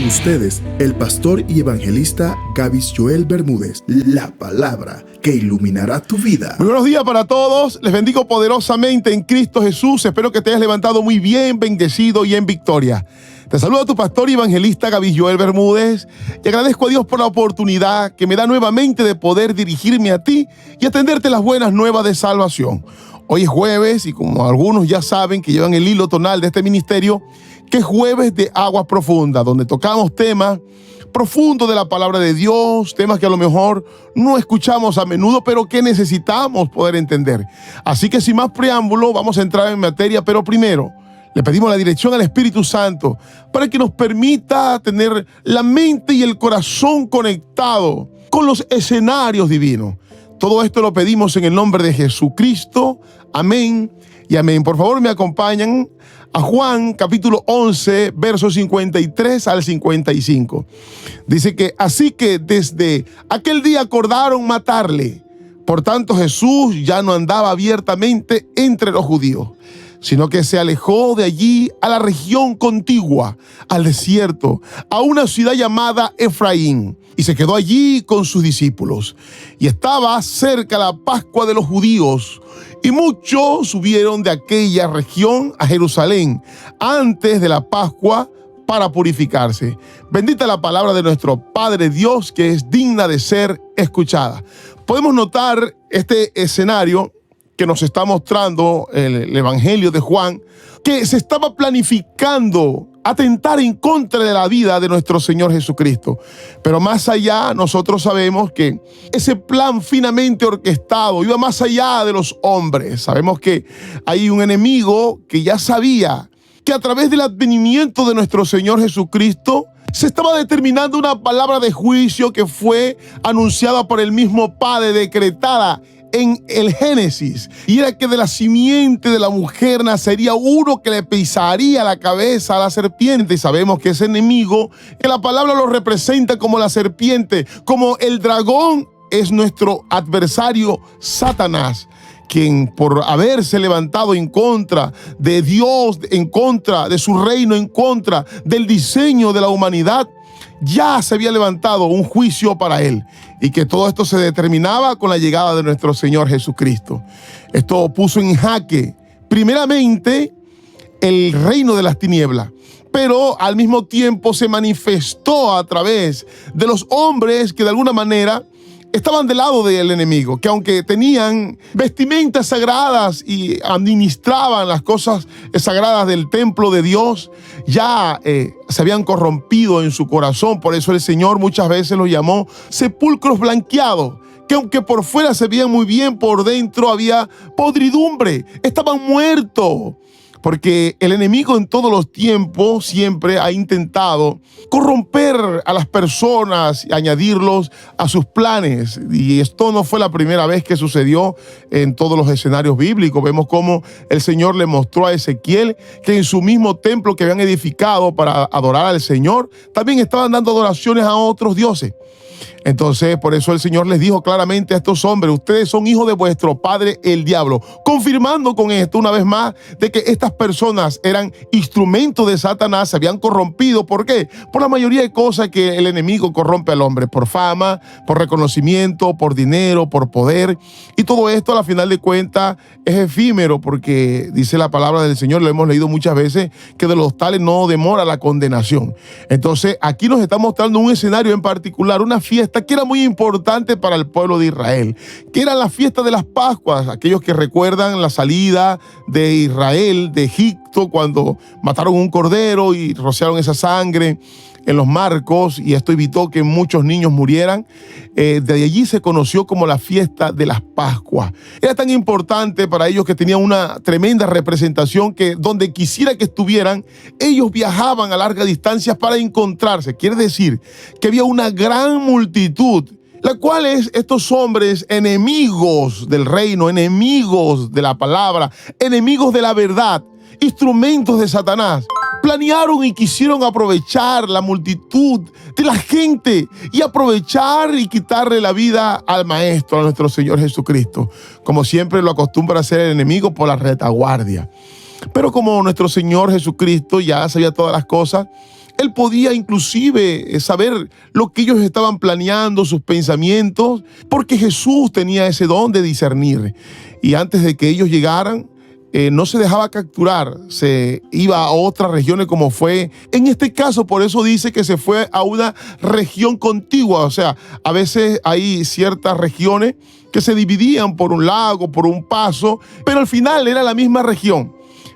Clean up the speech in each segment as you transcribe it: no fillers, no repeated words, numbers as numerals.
ustedes, el pastor y evangelista Gavis Joel Bermúdez, la palabra que iluminará tu vida. Muy buenos días para todos, les bendigo poderosamente en Cristo Jesús. Espero que te hayas levantado muy bien, bendecido y en victoria. Te saluda tu pastor y evangelista Gavis Joel Bermúdez y agradezco a Dios por la oportunidad que me da nuevamente de poder dirigirme a ti y atenderte las buenas nuevas de salvación. Hoy es jueves y como algunos ya saben que llevan el hilo tonal de este ministerio, que es jueves de aguas profundas, donde tocamos temas profundos de la palabra de Dios, temas que a lo mejor no escuchamos a menudo, pero que necesitamos poder entender. Así que sin más preámbulo, vamos a entrar en materia, pero primero le pedimos la dirección al Espíritu Santo para que nos permita tener la mente y el corazón conectados con los escenarios divinos. Todo esto lo pedimos en el nombre de Jesucristo. Amén y amén. Por favor, me acompañan a Juan, capítulo 11, versos 53 al 55. Dice que, así que desde aquel día acordaron matarle. Por tanto, Jesús ya no andaba abiertamente entre los judíos, sino que se alejó de allí a la región contigua, al desierto, a una ciudad llamada Efraín, y se quedó allí con sus discípulos. Y estaba cerca la Pascua de los judíos, y muchos subieron de aquella región a Jerusalén antes de la Pascua para purificarse. Bendita la palabra de nuestro Padre Dios, que es digna de ser escuchada. Podemos notar este escenario que nos está mostrando el Evangelio de Juan, que se estaba planificando atentar en contra de la vida de nuestro Señor Jesucristo. Pero más allá, nosotros sabemos que ese plan finamente orquestado iba más allá de los hombres. Sabemos que hay un enemigo que ya sabía que a través del advenimiento de nuestro Señor Jesucristo se estaba determinando una palabra de juicio que fue anunciada por el mismo Padre, decretada en el Génesis, y era que de la simiente de la mujer nacería uno que le pisaría la cabeza a la serpiente. Y sabemos que ese enemigo, que la palabra lo representa como la serpiente, como el dragón, es nuestro adversario Satanás, quien por haberse levantado en contra de Dios, en contra de su reino, en contra del diseño de la humanidad, ya se había levantado un juicio para él, y que todo esto se determinaba con la llegada de nuestro Señor Jesucristo. Esto puso en jaque primeramente el reino de las tinieblas, pero al mismo tiempo se manifestó a través de los hombres que de alguna manera estaban del lado del enemigo, que aunque tenían vestimentas sagradas y administraban las cosas sagradas del templo de Dios, ya se habían corrompido en su corazón. Por eso el Señor muchas veces los llamó sepulcros blanqueados, que aunque por fuera se veían muy bien, por dentro había podridumbre, estaban muertos. Porque el enemigo en todos los tiempos siempre ha intentado corromper a las personas y añadirlos a sus planes. Y esto no fue la primera vez que sucedió en todos los escenarios bíblicos. Vemos cómo el Señor le mostró a Ezequiel que en su mismo templo que habían edificado para adorar al Señor, también estaban dando adoraciones a otros dioses. Entonces, por eso el Señor les dijo claramente a estos hombres: ustedes son hijos de vuestro padre el diablo, confirmando con esto una vez más de que estas personas eran instrumentos de Satanás, se habían corrompido. ¿Por qué? Por la mayoría de cosas que el enemigo corrompe al hombre, por fama, por reconocimiento, por dinero, por poder, y todo esto a la final de cuentas es efímero, porque dice la palabra del Señor, lo hemos leído muchas veces, que de los tales no demora la condenación. Entonces, aquí nos está mostrando un escenario en particular, una fiesta que era muy importante para el pueblo de Israel, que era la fiesta de las Pascuas. Aquellos que recuerdan la salida de Israel de Egipto, cuando mataron un cordero y rociaron esa sangre en los marcos, y esto evitó que muchos niños murieran. De allí se conoció como la fiesta de las Pascuas. Era tan importante para ellos que tenían una tremenda representación, que donde quisiera que estuvieran, ellos viajaban a largas distancias para encontrarse. Quiere decir que había una gran multitud, la cual es estos hombres enemigos del reino, enemigos de la palabra, enemigos de la verdad, instrumentos de Satanás, planearon y quisieron aprovechar la multitud de la gente y aprovechar y quitarle la vida al Maestro, a nuestro Señor Jesucristo, como siempre lo acostumbra a hacer el enemigo por la retaguardia. Pero como nuestro Señor Jesucristo ya sabía todas las cosas, Él podía inclusive saber lo que ellos estaban planeando, sus pensamientos, porque Jesús tenía ese don de discernir. Y antes de que ellos llegaran, no se dejaba capturar, se iba a otras regiones como fue en este caso. Por eso dice que se fue a una región contigua. O sea, a veces hay ciertas regiones que se dividían por un lago, por un paso, pero al final era la misma región.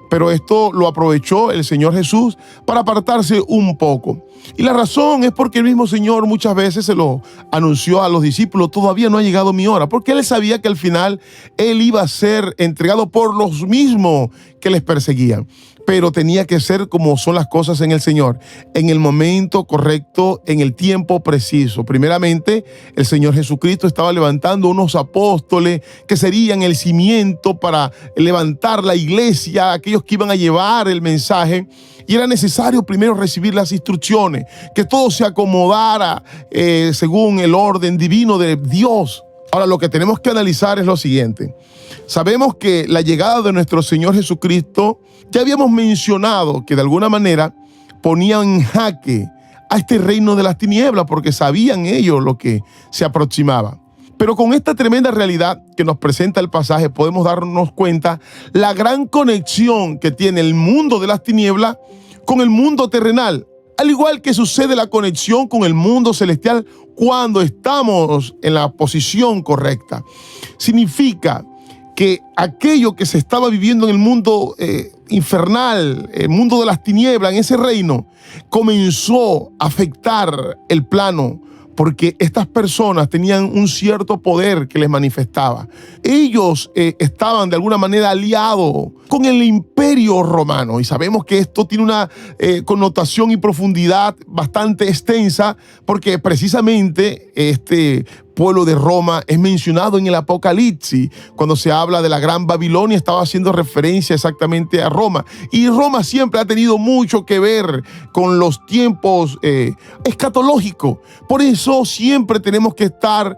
Pero esto lo aprovechó el Señor Jesús para apartarse un poco. Y la razón es porque el mismo Señor muchas veces se lo anunció a los discípulos: todavía no ha llegado mi hora, porque Él sabía que al final Él iba a ser entregado por los mismos que les perseguían. Pero tenía que ser como son las cosas en el Señor, en el momento correcto, en el tiempo preciso. Primeramente, el Señor Jesucristo estaba levantando unos apóstoles que serían el cimiento para levantar la iglesia, aquellos que iban a llevar el mensaje. Y era necesario primero recibir las instrucciones, que todo se acomodara según el orden divino de Dios. Ahora, lo que tenemos que analizar es lo siguiente. Sabemos que la llegada de nuestro Señor Jesucristo, ya habíamos mencionado que de alguna manera ponía en jaque a este reino de las tinieblas, porque sabían ellos lo que se aproximaba. Pero con esta tremenda realidad que nos presenta el pasaje, podemos darnos cuenta la gran conexión que tiene el mundo de las tinieblas con el mundo terrenal, al igual que sucede la conexión con el mundo celestial cuando estamos en la posición correcta. Significa que aquello que se estaba viviendo en el mundo infernal, el mundo de las tinieblas, en ese reino, comenzó a afectar el plano, porque estas personas tenían un cierto poder que les manifestaba. Ellos estaban de alguna manera aliados con el imperio romano, y sabemos que esto tiene una connotación y profundidad bastante extensa, porque precisamente este pueblo de Roma es mencionado en el Apocalipsis. Cuando se habla de la Gran Babilonia, estaba haciendo referencia exactamente a Roma. Y Roma siempre ha tenido mucho que ver con los tiempos escatológicos. Por eso siempre tenemos que estar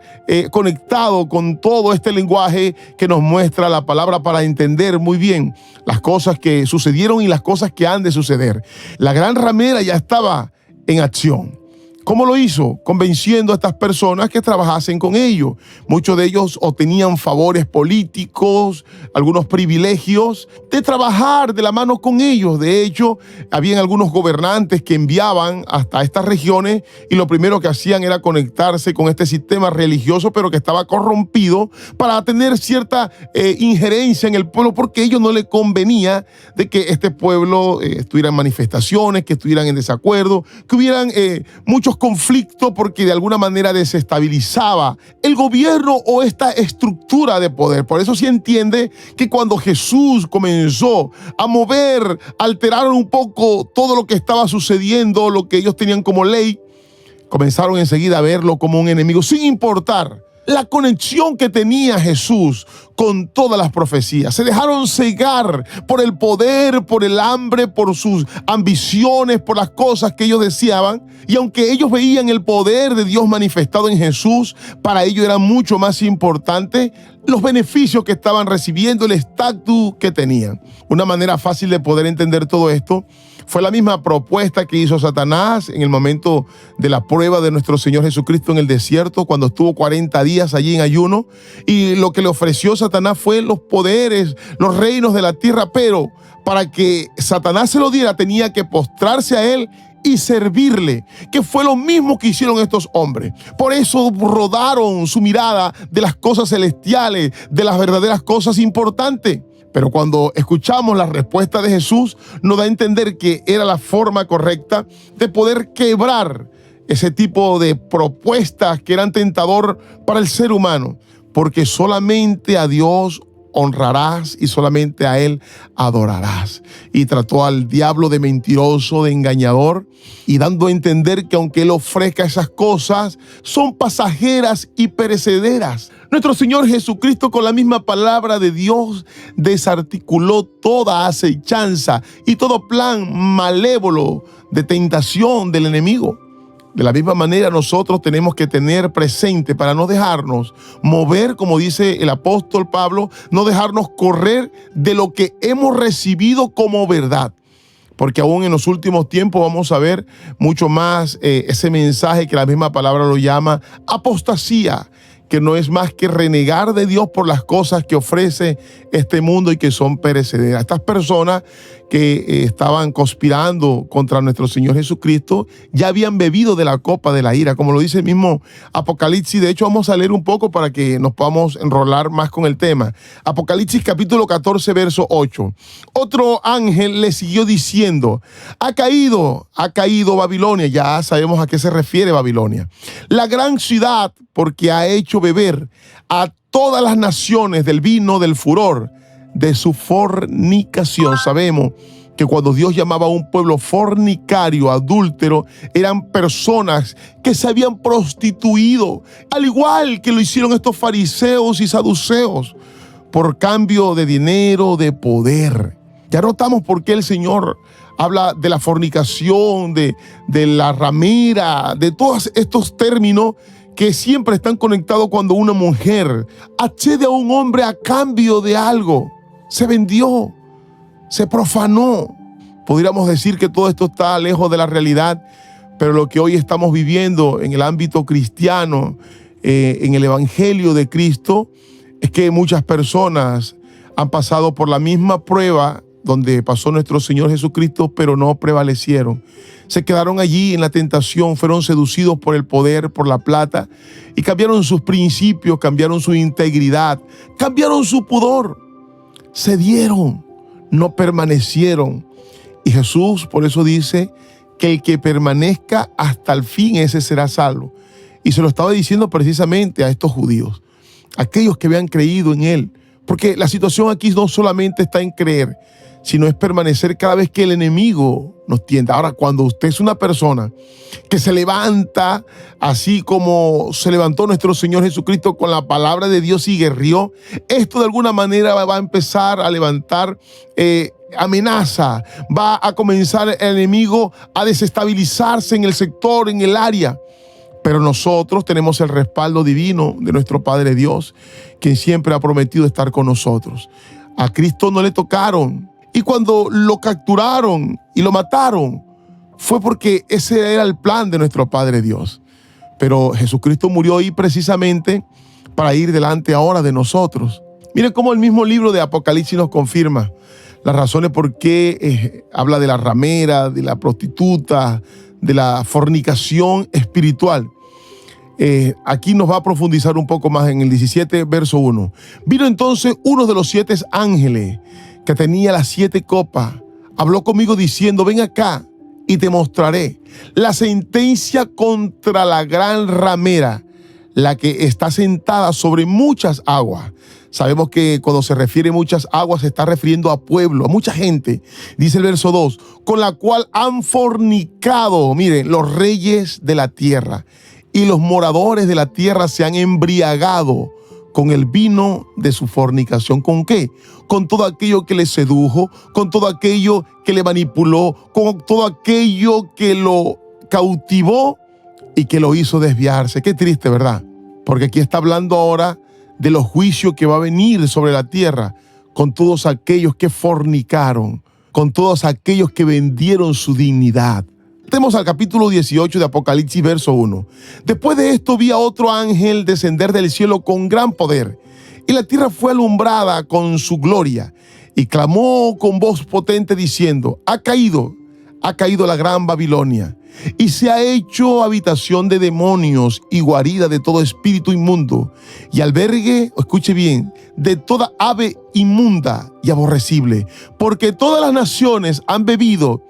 conectados con todo este lenguaje que nos muestra la palabra para entender muy bien las cosas que sucedieron y las cosas que han de suceder. La gran ramera ya estaba en acción. ¿Cómo lo hizo? Convenciendo a estas personas que trabajasen con ellos. Muchos de ellos obtenían favores políticos, algunos privilegios de trabajar de la mano con ellos. De hecho, habían algunos gobernantes que enviaban hasta estas regiones y lo primero que hacían era conectarse con este sistema religioso, pero que estaba corrompido, para tener cierta injerencia en el pueblo, porque a ellos no les convenía de que este pueblo estuviera en manifestaciones, que estuvieran en desacuerdo, que hubieran muchos conflictos, porque de alguna manera desestabilizaba el gobierno o esta estructura de poder. Por eso se entiende que cuando Jesús comenzó a mover, alteraron un poco todo lo que estaba sucediendo, lo que ellos tenían como ley, comenzaron enseguida a verlo como un enemigo, sin importar la conexión que tenía Jesús con todas las profecías. Se dejaron cegar por el poder, por el hambre, por sus ambiciones, por las cosas que ellos deseaban. Y aunque ellos veían el poder de Dios manifestado en Jesús, para ellos era mucho más importante los beneficios que estaban recibiendo, el estatus que tenían. Una manera fácil de poder entender todo esto fue la misma propuesta que hizo Satanás en el momento de la prueba de nuestro Señor Jesucristo en el desierto, cuando estuvo 40 días allí en ayuno. Y lo que le ofreció Satanás fue los poderes, los reinos de la tierra, pero para que Satanás se lo diera tenía que postrarse a él y servirle, que fue lo mismo que hicieron estos hombres. Por eso rodaron su mirada de las cosas celestiales, de las verdaderas cosas importantes. Pero cuando escuchamos la respuesta de Jesús, nos da a entender que era la forma correcta de poder quebrar ese tipo de propuestas que eran tentador para el ser humano, porque solamente a Dios honrarás y solamente a Él adorarás. Y trató al diablo de mentiroso, de engañador, y dando a entender que aunque Él ofrezca esas cosas, son pasajeras y perecederas. Nuestro Señor Jesucristo, con la misma palabra de Dios, desarticuló toda acechanza y todo plan malévolo de tentación del enemigo. De la misma manera, nosotros tenemos que tener presente, para no dejarnos mover, como dice el apóstol Pablo, no dejarnos correr de lo que hemos recibido como verdad. porque aún en los últimos tiempos vamos a ver mucho más ese mensaje que la misma palabra lo llama apostasía, que no es más que renegar de Dios por las cosas que ofrece este mundo y que son perecederas. Estas personas que estaban conspirando contra nuestro Señor Jesucristo ya habían bebido de la copa de la ira, como lo dice el mismo Apocalipsis. De hecho, vamos a leer un poco para que nos podamos enrolar más con el tema. Apocalipsis capítulo 14, verso 8. Otro ángel le siguió diciendo: ha caído Babilonia. Ya sabemos a qué se refiere Babilonia, la gran ciudad, porque ha hecho beber a todas las naciones del vino del furor de su fornicación. Sabemos que cuando Dios llamaba a un pueblo fornicario, adúltero, eran personas que se habían prostituido, al igual que lo hicieron estos fariseos y saduceos, por cambio de dinero, de poder. Ya notamos por qué el Señor habla de la fornicación, de la ramera, de todos estos términos que siempre están conectados cuando una mujer accede a un hombre a cambio de algo. Se vendió, se profanó. Podríamos decir que todo esto está lejos de la realidad, pero lo que hoy estamos viviendo en el ámbito cristiano, en el Evangelio de Cristo, es que muchas personas han pasado por la misma prueba donde pasó nuestro Señor Jesucristo, pero no prevalecieron. Se quedaron allí en la tentación, fueron seducidos por el poder, por la plata, y cambiaron sus principios, cambiaron su integridad, cambiaron su pudor, cedieron, no permanecieron. Y Jesús por eso dice que el que permanezca hasta el fin, ese será salvo. Y se lo estaba diciendo precisamente a estos judíos, aquellos que habían creído en Él, porque la situación aquí no solamente está en creer, sino es permanecer cada vez que el enemigo nos tienta. Ahora, cuando usted es una persona que se levanta, así como se levantó nuestro Señor Jesucristo con la palabra de Dios y guerrió, esto de alguna manera va a empezar a levantar amenaza, va a comenzar el enemigo a desestabilizarse en el sector, en el área. Pero nosotros tenemos el respaldo divino de nuestro Padre Dios, quien siempre ha prometido estar con nosotros. A Cristo no le tocaron. Y cuando lo capturaron y lo mataron, fue porque ese era el plan de nuestro Padre Dios. Pero Jesucristo murió ahí precisamente para ir delante ahora de nosotros. Miren cómo el mismo libro de Apocalipsis nos confirma las razones por qué habla de la ramera, de la prostituta, de la fornicación espiritual. Aquí nos va a profundizar un poco más en el 17, verso 1. Vino entonces uno de los 7 ángeles que tenía las 7 copas, habló conmigo diciendo: ven acá y te mostraré la sentencia contra la gran ramera, la que está sentada sobre muchas aguas. Sabemos que cuando se refiere a muchas aguas se está refiriendo a pueblo, a mucha gente. Dice el verso 2, con la cual han fornicado, miren, los reyes de la tierra, y los moradores de la tierra se han embriagado con el vino de su fornicación. ¿Con qué? Con todo aquello que le sedujo, con todo aquello que le manipuló, con todo aquello que lo cautivó y que lo hizo desviarse. Qué triste, ¿verdad? Porque aquí está hablando ahora de los juicios que va a venir sobre la tierra con todos aquellos que fornicaron, con todos aquellos que vendieron su dignidad. Tenemos al capítulo 18 de Apocalipsis, verso 1. Después de esto vi a otro ángel descender del cielo con gran poder, y la tierra fue alumbrada con su gloria, y clamó con voz potente diciendo: ha caído la gran Babilonia, y se ha hecho habitación de demonios y guarida de todo espíritu inmundo, y albergue, escuche bien, de toda ave inmunda y aborrecible, porque todas las naciones han bebido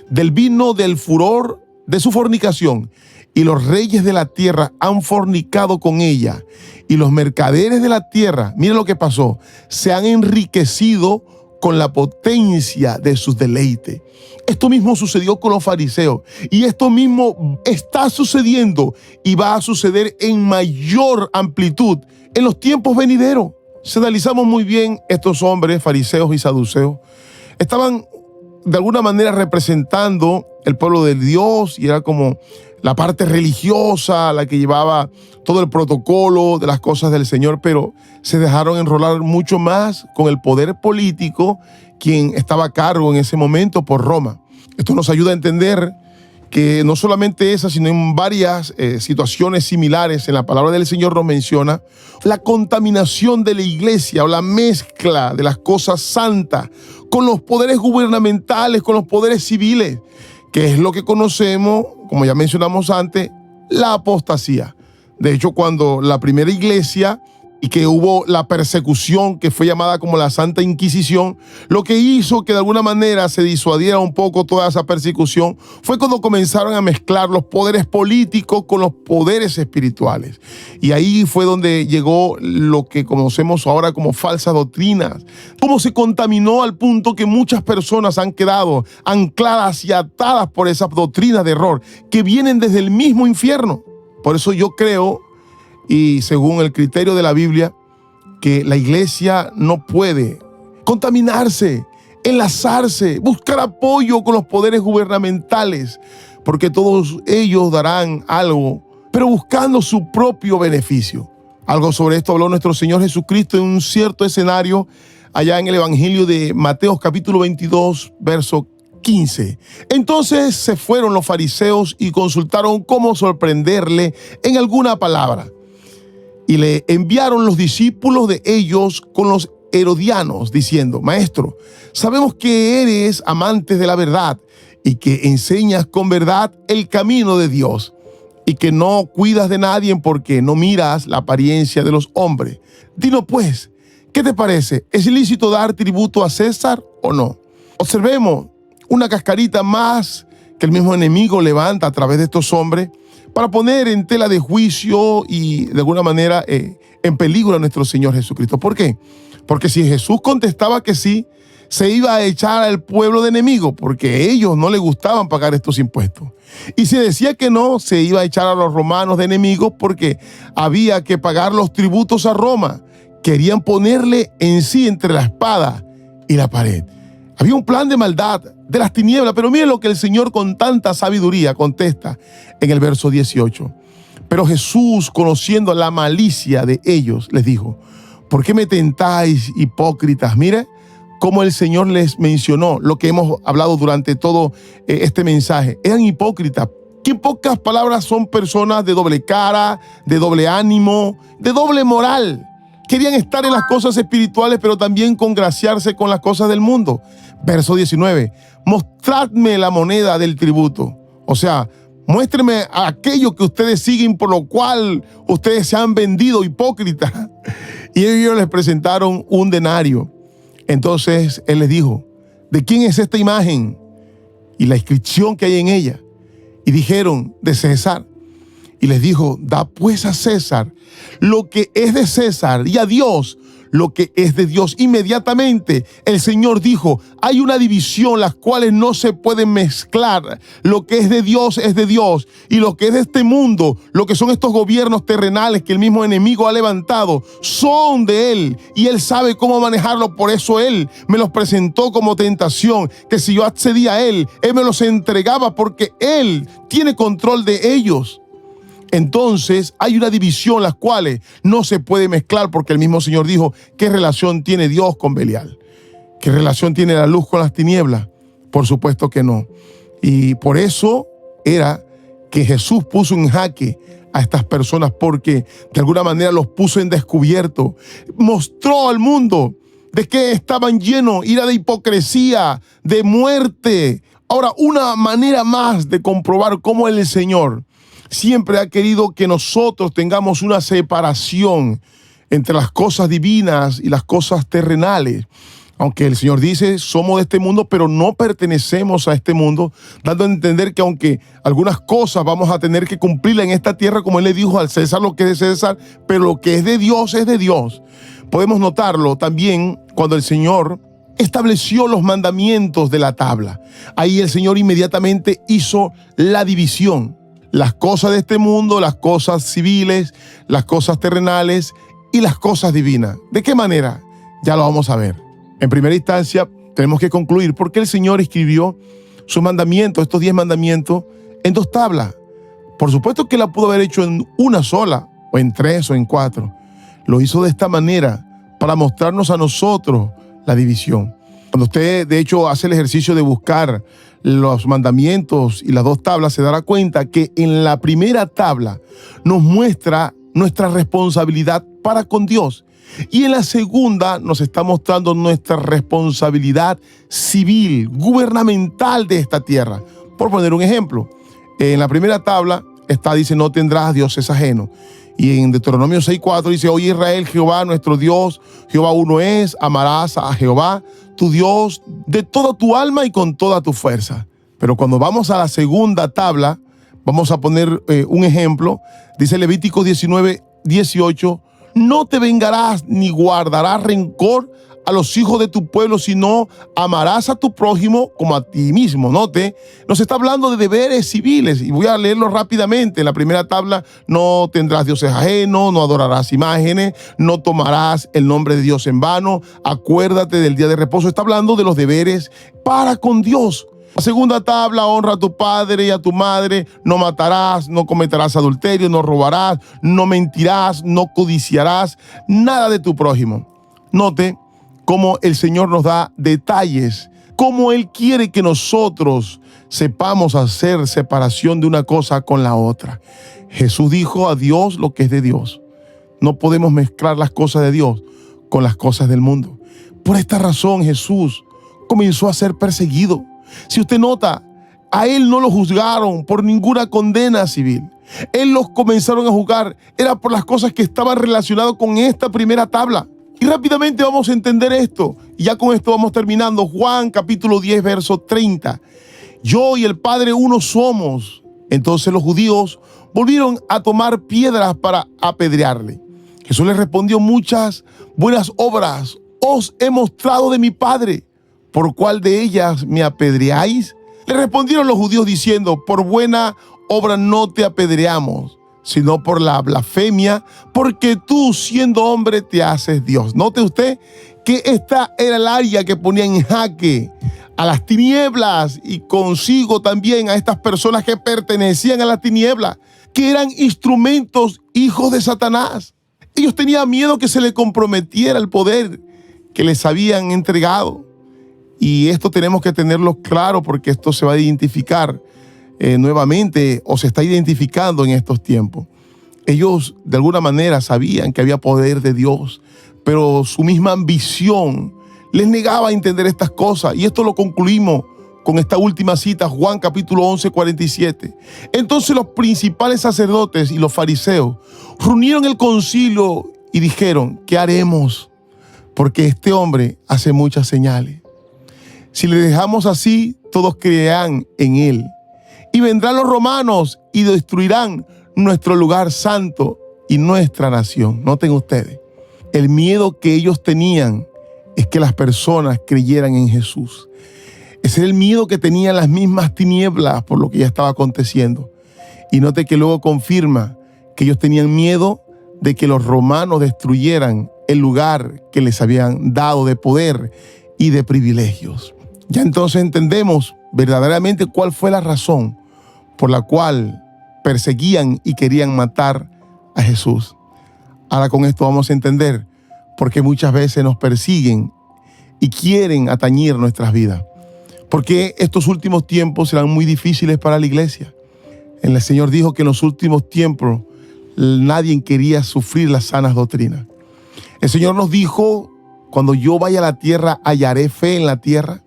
del vino del furor de su fornicación, y los reyes de la tierra han fornicado con ella, y los mercaderes de la tierra, miren lo que pasó, se han enriquecido con la potencia de sus deleites. Esto mismo sucedió con los fariseos, y esto mismo está sucediendo y va a suceder en mayor amplitud en los tiempos venideros. Si analizamos muy bien, estos hombres, fariseos y saduceos, estaban de alguna manera representando el pueblo de Dios, y era como la parte religiosa, la que llevaba todo el protocolo de las cosas del Señor, pero se dejaron enrolar mucho más con el poder político, quien estaba a cargo en ese momento por Roma. Esto nos ayuda a entender que no solamente esa, sino en varias situaciones similares en la palabra del Señor nos menciona la contaminación de la iglesia o la mezcla de las cosas santas con los poderes gubernamentales, con los poderes civiles, que es lo que conocemos, como ya mencionamos antes, la apostasía. De hecho, cuando la primera iglesia y que hubo la persecución que fue llamada como la Santa Inquisición, lo que hizo que de alguna manera se disuadiera un poco toda esa persecución fue cuando comenzaron a mezclar los poderes políticos con los poderes espirituales. Y ahí fue donde llegó lo que conocemos ahora como falsas doctrinas. Cómo se contaminó al punto que muchas personas han quedado ancladas y atadas por esas doctrinas de error que vienen desde el mismo infierno. Por eso yo creo, y según el criterio de la Biblia, que la iglesia no puede contaminarse, enlazarse, buscar apoyo con los poderes gubernamentales, porque todos ellos darán algo, pero buscando su propio beneficio. Algo sobre esto habló nuestro Señor Jesucristo en un cierto escenario allá en el Evangelio de Mateo capítulo 22, verso 15. Entonces se fueron los fariseos y consultaron cómo sorprenderle en alguna palabra. Y le enviaron los discípulos de ellos con los herodianos, diciendo: Maestro, sabemos que eres amante de la verdad y que enseñas con verdad el camino de Dios y que no cuidas de nadie porque no miras la apariencia de los hombres. Dinos pues, ¿qué te parece? ¿Es ilícito dar tributo a César o no? Observemos una cascarita más que el mismo enemigo levanta a través de estos hombres para poner en tela de juicio y de alguna manera en peligro a nuestro Señor Jesucristo. ¿Por qué? Porque si Jesús contestaba que sí, se iba a echar al pueblo de enemigo, porque a ellos no les gustaban pagar estos impuestos. Y si decía que no, se iba a echar a los romanos de enemigos porque había que pagar los tributos a Roma. Querían ponerle en sí entre la espada y la pared. Había un plan de maldad de las tinieblas, pero miren lo que el Señor con tanta sabiduría contesta en el verso 18. Pero Jesús, conociendo la malicia de ellos, les dijo: ¿por qué me tentáis, hipócritas? Mire cómo el Señor les mencionó lo que hemos hablado durante todo este mensaje. Eran hipócritas, que en pocas palabras son personas de doble cara, de doble ánimo, de doble moral. Querían estar en las cosas espirituales, pero también congraciarse con las cosas del mundo. Verso 19, mostradme la moneda del tributo. O sea, muéstreme aquello que ustedes siguen, por lo cual ustedes se han vendido, hipócritas. Y ellos les presentaron un denario. Entonces él les dijo: ¿de quién es esta imagen y la inscripción que hay en ella? Y dijeron: de César. Y les dijo: da pues a César lo que es de César y a Dios lo que es de Dios. Inmediatamente el Señor dijo: hay una división, las cuales no se pueden mezclar. Lo que es de Dios y lo que es de este mundo, lo que son estos gobiernos terrenales que el mismo enemigo ha levantado, son de Él y Él sabe cómo manejarlo. Por eso Él me los presentó como tentación, que si yo accedía a Él me los entregaba, porque Él tiene control de ellos. Entonces hay una división, las cuales no se puede mezclar, porque el mismo Señor dijo: ¿qué relación tiene Dios con Belial? ¿Qué relación tiene la luz con las tinieblas? Por supuesto que no. Y por eso era que Jesús puso en jaque a estas personas, porque de alguna manera los puso en descubierto. Mostró al mundo de que estaban llenos, ira de hipocresía, de muerte. Ahora, una manera más de comprobar cómo el Señor siempre ha querido que nosotros tengamos una separación entre las cosas divinas y las cosas terrenales. Aunque el Señor dice: somos de este mundo, pero no pertenecemos a este mundo, dando a entender que aunque algunas cosas vamos a tener que cumplirlas en esta tierra, como Él le dijo al César lo que es de César, pero lo que es de Dios es de Dios. Podemos notarlo también cuando el Señor estableció los mandamientos de la tabla. Ahí el Señor inmediatamente hizo la división. Las cosas de este mundo, las cosas civiles, las cosas terrenales y las cosas divinas. ¿De qué manera? Ya lo vamos a ver. En primera instancia, tenemos que concluir por qué el Señor escribió sus mandamientos, estos 10 mandamientos, en 2 tablas. Por supuesto que la pudo haber hecho en una sola, o en 3 o en 4. Lo hizo de esta manera para mostrarnos a nosotros la división. Cuando usted, de hecho, hace el ejercicio de buscar los mandamientos y las dos tablas, se dará cuenta que en la primera tabla nos muestra nuestra responsabilidad para con Dios. Y en la segunda nos está mostrando nuestra responsabilidad civil, gubernamental de esta tierra. Por poner un ejemplo, en la primera tabla dice, no tendrás dioses ajenos. Y en Deuteronomio 6:4 dice, oye Israel, Jehová nuestro Dios, Jehová uno es, amarás a Jehová, tu Dios, de toda tu alma y con toda tu fuerza. Pero cuando vamos a la segunda tabla, vamos a poner un ejemplo. Dice Levítico 19:18, no te vengarás ni guardarás rencor a los hijos de tu pueblo, sino amarás a tu prójimo como a ti mismo. Note, nos está hablando de deberes civiles y voy a leerlo rápidamente. En la primera tabla, no tendrás dioses ajenos, no adorarás imágenes, no tomarás el nombre de Dios en vano, acuérdate del día de reposo. Está hablando de los deberes para con Dios. La segunda tabla, honra a tu padre y a tu madre, no matarás, no cometerás adulterio, no robarás, no mentirás, no codiciarás nada de tu prójimo. Note cómo el Señor nos da detalles, cómo Él quiere que nosotros sepamos hacer separación de una cosa con la otra. Jesús dijo a Dios lo que es de Dios. No podemos mezclar las cosas de Dios con las cosas del mundo. Por esta razón Jesús comenzó a ser perseguido. Si usted nota, a Él no lo juzgaron por ninguna condena civil. Él los comenzaron a juzgar, era por las cosas que estaban relacionadas con esta primera tabla. Y rápidamente vamos a entender esto. Y ya con esto vamos terminando. Juan capítulo 10, verso 30. Yo y el Padre uno somos. Entonces los judíos volvieron a tomar piedras para apedrearle. Jesús les respondió, muchas buenas obras os he mostrado de mi Padre. ¿Por cuál de ellas me apedreáis? Le respondieron los judíos diciendo, por buena obra no te apedreamos, sino por la blasfemia, porque tú siendo hombre te haces Dios. Note usted que esta era el área que ponía en jaque a las tinieblas y consigo también a estas personas que pertenecían a las tinieblas, que eran instrumentos, hijos de Satanás. Ellos tenían miedo que se les comprometiera el poder que les habían entregado. Y esto tenemos que tenerlo claro porque esto se va a identificar nuevamente o se está identificando en estos tiempos. Ellos de alguna manera sabían que había poder de Dios, pero su misma ambición les negaba a entender estas cosas. Y esto lo concluimos con esta última cita, Juan capítulo 11, 47. Entonces los principales sacerdotes y los fariseos reunieron el concilio y dijeron, ¿qué haremos? Porque este hombre hace muchas señales. Si le dejamos así, todos creerán en él. Y vendrán los romanos y destruirán nuestro lugar santo y nuestra nación. Noten ustedes, el miedo que ellos tenían es que las personas creyeran en Jesús. Ese era el miedo que tenían las mismas tinieblas por lo que ya estaba aconteciendo. Y note que luego confirma que ellos tenían miedo de que los romanos destruyeran el lugar que les habían dado de poder y de privilegios. Ya entonces entendemos verdaderamente cuál fue la razón por la cual perseguían y querían matar a Jesús. Ahora con esto vamos a entender por qué muchas veces nos persiguen y quieren atañir nuestras vidas. Porque estos últimos tiempos serán muy difíciles para la iglesia. El Señor dijo que en los últimos tiempos nadie quería sufrir las sanas doctrinas. El Señor nos dijo, cuando yo vaya a la tierra, hallaré fe en la tierra.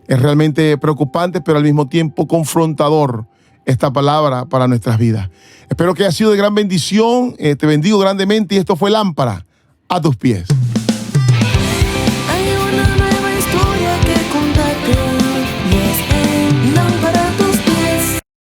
Es realmente preocupante, pero al mismo tiempo confrontador esta palabra para nuestras vidas. Espero que haya sido de gran bendición. Te bendigo grandemente y esto fue Lámpara a tus pies.